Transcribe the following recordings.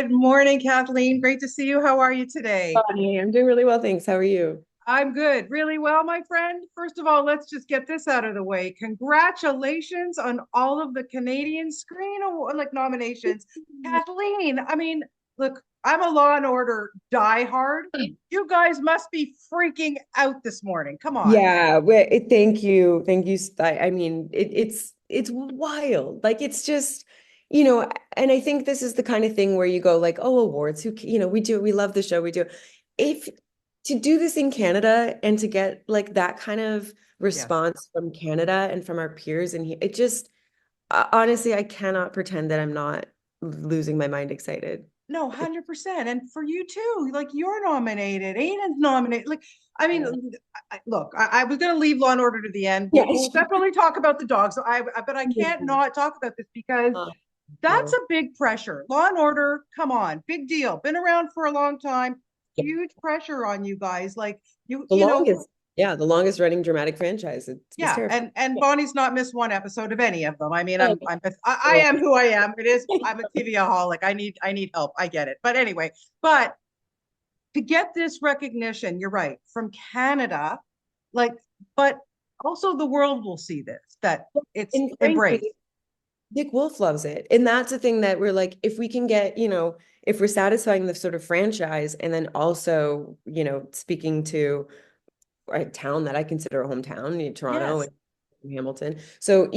Good morning, Kathleen. Great to see you. How are you today? Bonnie, I'm doing really well, thanks. How are you? I'm good. Really well, my friend. First of all, let's just get this out of the way. Congratulations on all of the Canadian Screen Award nominations. Kathleen, I mean, look, I'm a Law and Order diehard. You guys must be freaking out this morning. Come on. Yeah, thank you. Thank you. I mean, it's wild. Like it's just, and I think this is the kind of thing where you go like, oh, awards, we love the show, we do. If to do this in Canada and to get like that kind of Yes. response from Canada and from our peers and it just honestly, I cannot pretend that I'm not losing my mind excited. No, 100%. And for you too, like you're nominated, Aina's nominated. Like, I mean, look, I was going to leave Law and Order to the end. We'll Yes. definitely talk about the dogs. But I can't not talk about this because Oh, that's you. a big pressure. Law and Order, come on, big deal. Been around for a long time. Huge pressure on you guys. Like The longest, yeah, the longest running dramatic franchise. It's yeah, terrifying. and Bonnie's not missed one episode of any of them. I mean, Oh, I am who I am. It is I'm a TV-aholic. I need help. I get it. But anyway, but to get this recognition, you're right, from Canada, like, but also the world will see this, that it's and frankly, embraced. Dick Wolf loves it. And that's the thing that we're like, if we can get, if we're satisfying the sort of franchise and then also, speaking to a town that I consider a hometown, Toronto Yes. and Hamilton. So,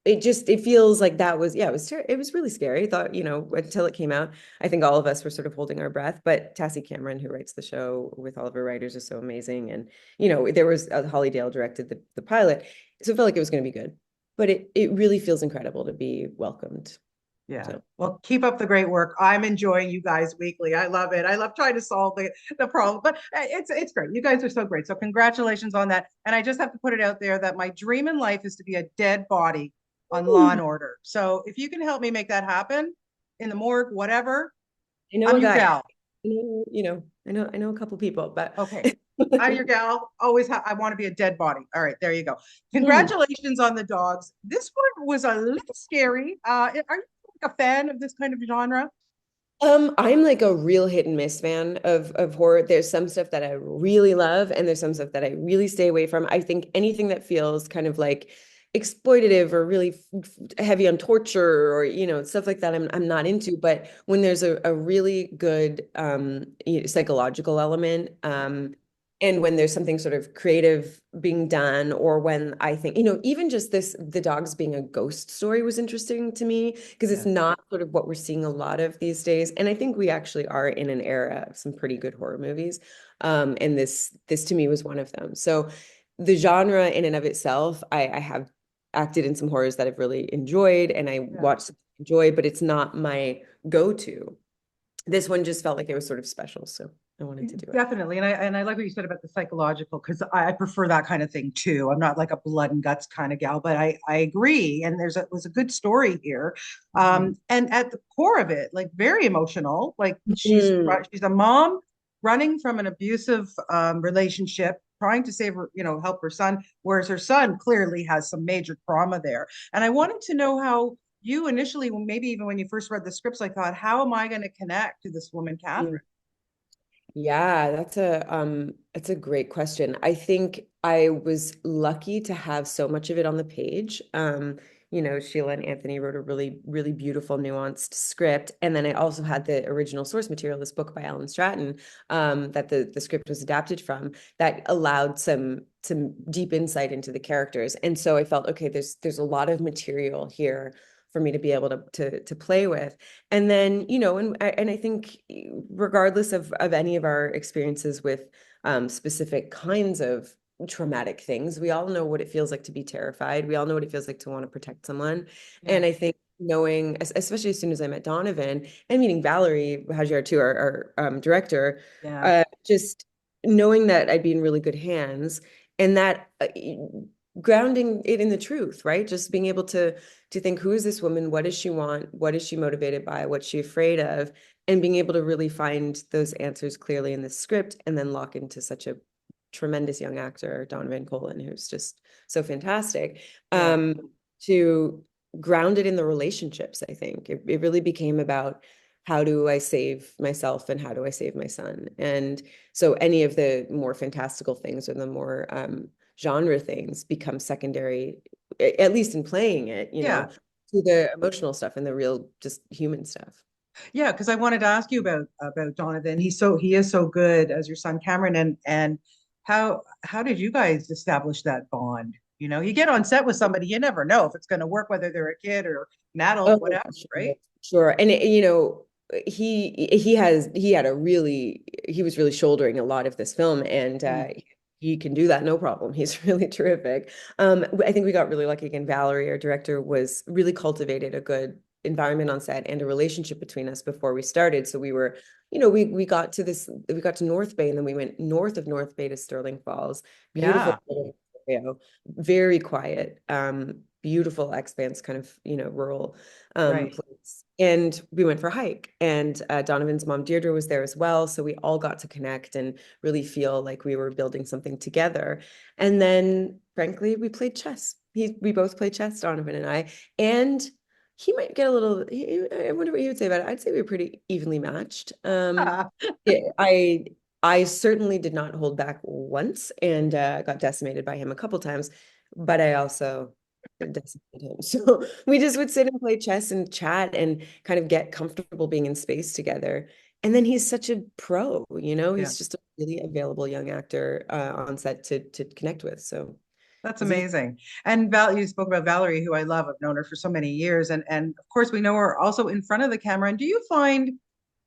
it feels like that was, yeah, it was really scary. I thought, until it came out, I think all of us were sort of holding our breath. But Tassie Cameron, who writes the show with all of her writers, is so amazing. And, there was Holly Dale directed the pilot. So it felt like it was going to be good. But it really feels incredible to be welcomed. Yeah. So Well, keep up the great work. I'm enjoying you guys weekly. I love it. I love trying to solve the problem. But it's great. You guys are so great. So congratulations on that. And I just have to put it out there that my dream in life is to be a dead body on Law and Order. So if you can help me make that happen in the morgue, whatever, I know I'm a your guy. gal. I know a couple people, but Okay. I'm your gal. I want to be a dead body. All right, there you go. Hmm. Congratulations on the dogs. This one was a little scary. Are you like a fan of this kind of genre? I'm like a real hit and miss fan of horror. There's some stuff that I really love, and there's some stuff that I really stay away from. I think anything that feels kind of like exploitative or really heavy on torture or stuff like that, I'm not into. But when there's a really good psychological element, and when there's something sort of creative being done, or when I think, even just the dogs being a ghost story was interesting to me because it's Yes. not sort of what we're seeing a lot of these days. And I think we actually are in an era of some pretty good horror movies. And this to me was one of them. So the genre in and of itself, I have acted in some horrors that I've really enjoyed and I Yeah. watched enjoy, but it's not my go-to. This one just felt like it was sort of special, so I wanted to do it. Definitely. And I like what you said about the psychological because I prefer that kind of thing too. I'm not like a blood and guts kind of gal, but I agree. And was a good story here. And at the core of it, like very emotional. Like Mhm. she's a mom running from an abusive relationship, trying to save her, help her son, whereas her son clearly has some major trauma there. And I wanted to know how you initially, maybe even when you first read the scripts, I thought, how am I going to connect to this woman, Catherine? Yeah, that's a great question. I think I was lucky to have so much of it on the page. Sheila and Anthony wrote a really, really beautiful, nuanced script. And then I also had the original source material, this book by Alan Stratton, that the script was adapted from, that allowed some deep insight into the characters. And so I felt, okay, there's a lot of material here for me to be able to play with. And then, and I think regardless of any of our experiences with specific kinds of traumatic things, we all know what it feels like to be terrified. We all know what it feels like to want to protect someone. And Yes. I think knowing, especially as soon as I met Donovan and meeting Valerie Hajar too, our director, Yeah. just knowing that I'd be in really good hands and that grounding it in the truth, right? Just being able to think, who is this woman? What does she want? What is she motivated by? What's she afraid of? And being able to really find those answers clearly in the script and then lock into such a tremendous young actor, Donovan Colin, who's just so fantastic, Yeah. to ground it in the relationships. I think it really became about how do I save myself and how do I save my son? And so any of the more fantastical things or the more genre things become secondary, at least in playing it, Yeah. to the emotional stuff and the real just human stuff. Yeah, because I wanted to ask you about Jonathan. He is so good as your son Cameron, and how did you guys establish that bond? You get on set with somebody, you never know if it's going to work, whether they're a kid or an adult, Oh, whatever, sure, right? sure. And he was really shouldering a lot of this film, and Mm. he can do that no problem. He's really terrific. I think we got really lucky again. Valerie, our director, was really cultivated a good environment on set and a relationship between us before we started. So we were, we got to North Bay, and then we went north of North Bay to Sterling Falls. Beautiful Yeah, area, very quiet, beautiful expanse, kind of, rural right. place. And we went for a hike, and Donovan's mom Deirdre was there as well, so we all got to connect and really feel like we were building something together. And then frankly we played chess. We both played chess, Donovan and I. And he might get a little, I wonder what he would say about it. I'd say we were pretty evenly matched. Ah, I certainly did not hold back once, and got decimated by him a couple times, but I also decimated him. So we just would sit and play chess and chat and kind of get comfortable being in space together. And then he's such a pro, yeah, he's just a really available young actor on set to connect with. So that's it's easy. amazing. And you spoke about Valerie, who I love. I've known her for so many years, and of course we know her also in front of the camera. And do you find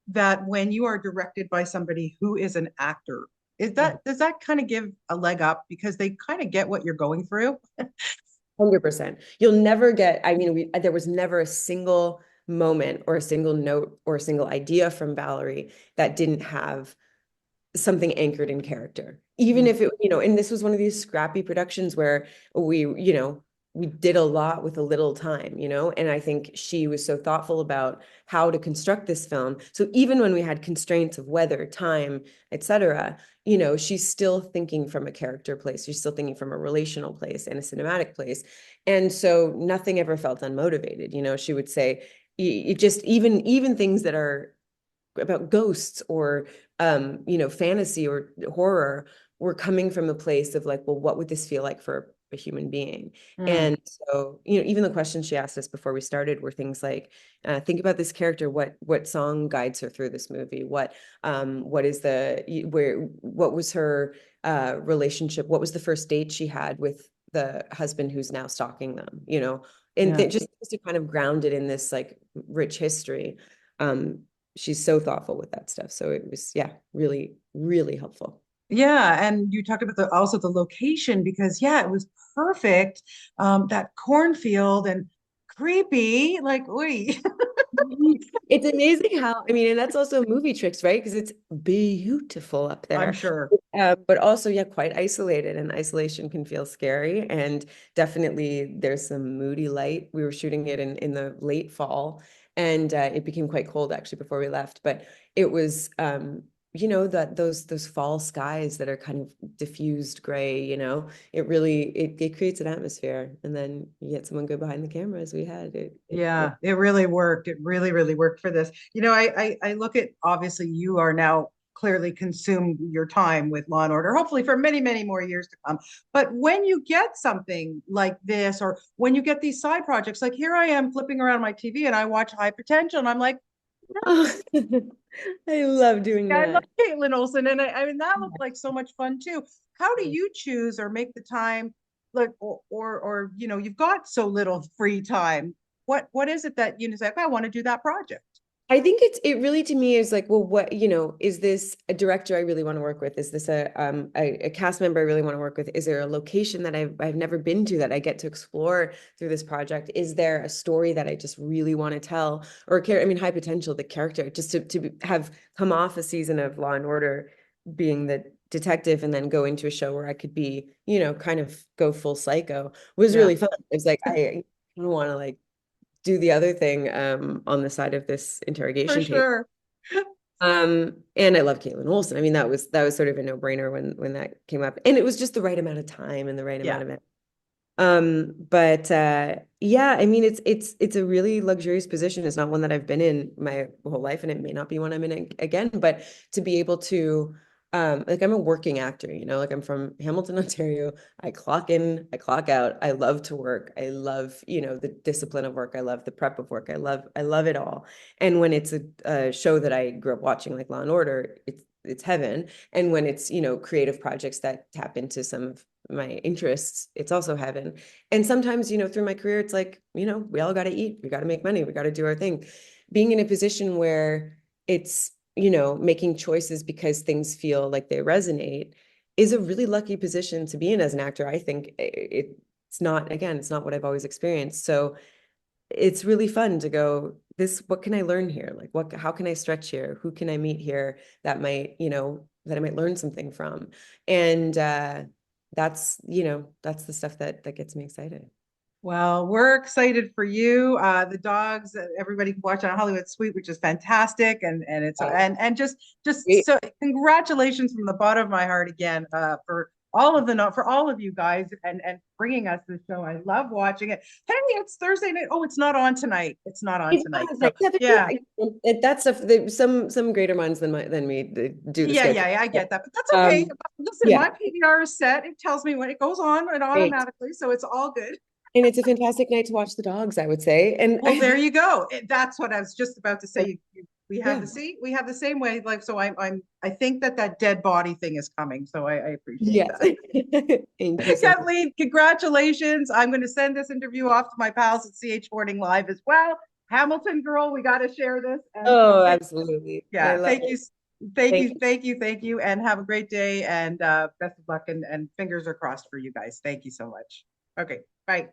that when you are directed by somebody who is an actor, does that kind of give a leg up because they kind of get what you're going through? 100%. You'll never get, I mean, there was never a single moment or a single note or a single idea from Valerie that didn't have something anchored in character. Even Mm. if it, and this was one of these scrappy productions where we did a lot with a little time, and I think she was so thoughtful about how to construct this film. So even when we had constraints of weather, time, etc., she's still thinking from a character place. She's still thinking from a relational place and a cinematic place. And so nothing ever felt unmotivated. She would say, it just even things that are about ghosts or fantasy or horror were coming from a place of like, well, what would this feel like for a human being? Mm. And so, even the questions she asked us before we started were things like, think about this character, what song guides her through this movie? What is what was her relationship? What was the first date she had with the husband who's now stalking them? And Yeah. just to kind of ground it in this like rich history. She's so thoughtful with that stuff. So it was, yeah, really, really helpful. Yeah, and you talked about also the location because yeah, it was perfect. That cornfield and creepy, like, oi. It's amazing how, I mean, and that's also movie tricks, right? Because it's beautiful up I'm there. sure. But also, yeah, quite isolated, and isolation can feel scary. And definitely, there's some moody light. We were shooting it in the late fall, and it became quite cold actually before we left. But it was, that those fall skies that are kind of diffused gray. It really it creates an atmosphere, and then you get someone good behind the camera as we had. It Yeah, worked. it really worked. It really, really worked for this. I look at obviously you are now clearly consumed your time with Law and Order, hopefully for many, many more years to come. But when you get something like this, or when you get these side projects, like here I am flipping around my TV and I watch High Potential, and I'm like, Oh, I love doing I love that. Caitlin Olsen, and I mean that looked like so much fun too. How do you choose or make the time, like, or you've got so little free time? What is it that you say? Okay, I want to do that project. I think it really to me is like, well, what, is this a director I really want to work with? Is this a cast member I really want to work with? Is there a location that I've never been to that I get to explore through this project? Is there a story that I just really want to tell? Or I mean, High Potential, the character, just to have come off a season of Law and Order being the detective and then go into a show where I could be, kind of go full psycho was Yeah, really fun. It's like I don't want to like do the other thing on the side of this for interrogation tape. sure. And I love Caitlin Olsen. I mean, that was sort of a no-brainer when that came up. And it was just the right amount of time and the right amount Yeah. of it. But yeah, I mean it's a really luxurious position. It's not one that I've been in my whole life, and it may not be one I'm in again, but to be able to like I'm a working actor, you know, like I'm from Hamilton, Ontario. I clock in, I clock out. I love to work. I love, you know, the discipline of work. I love the prep of work. I love it all. And when it's a show that I grew up watching, like Law and Order, it's heaven. And when it's, you know, creative projects that tap into some of my interests, it's also heaven. And sometimes, you know, through my career, it's like, you know, we all got to eat, we got to make money, we got to do our thing. Being in a position where it's, you know, making choices because things feel like they resonate is a really lucky position to be in as an actor. I think it's not, again, it's not what I've always experienced. So it's really fun to go, this, what can I learn here? Like what, how can I stretch here? Who can I meet here that might, you know, that I might learn something from? And that's, you know, that's the stuff that gets me excited. Well, we're excited for you. The dogs, everybody can watch on Hollywood Suite, which is fantastic, and it's Oh, and just great. so congratulations from the bottom of my heart again for all of the for all of you guys and bringing us this show. I love watching it. Hey, it's Thursday night. Oh, it's not on tonight. It's not on It's tonight. not So like, yeah, yeah, that's stuff some greater minds than me do the schedule. I get that, but that's okay. Um, Listen, yeah, my PVR is set. It tells me when it goes on and great. automatically, so it's all good. And it's a fantastic night to watch the dogs, I would say. And Well, there you go. That's what I was just about to say. We have yeah, the same, we have the same way. Like, so I think that dead body thing is coming. So I appreciate yes. that. Thank you so much. Kathleen, congratulations. I'm going to send this interview off to my pals at CH Sporting Live as well. Hamilton girl, we got to share this. And Oh, thank, absolutely. I yeah, love thank you. it. Thank you. Thank you. And have a great day and best of luck and fingers are crossed for you guys. Thank you so much. Okay, bye.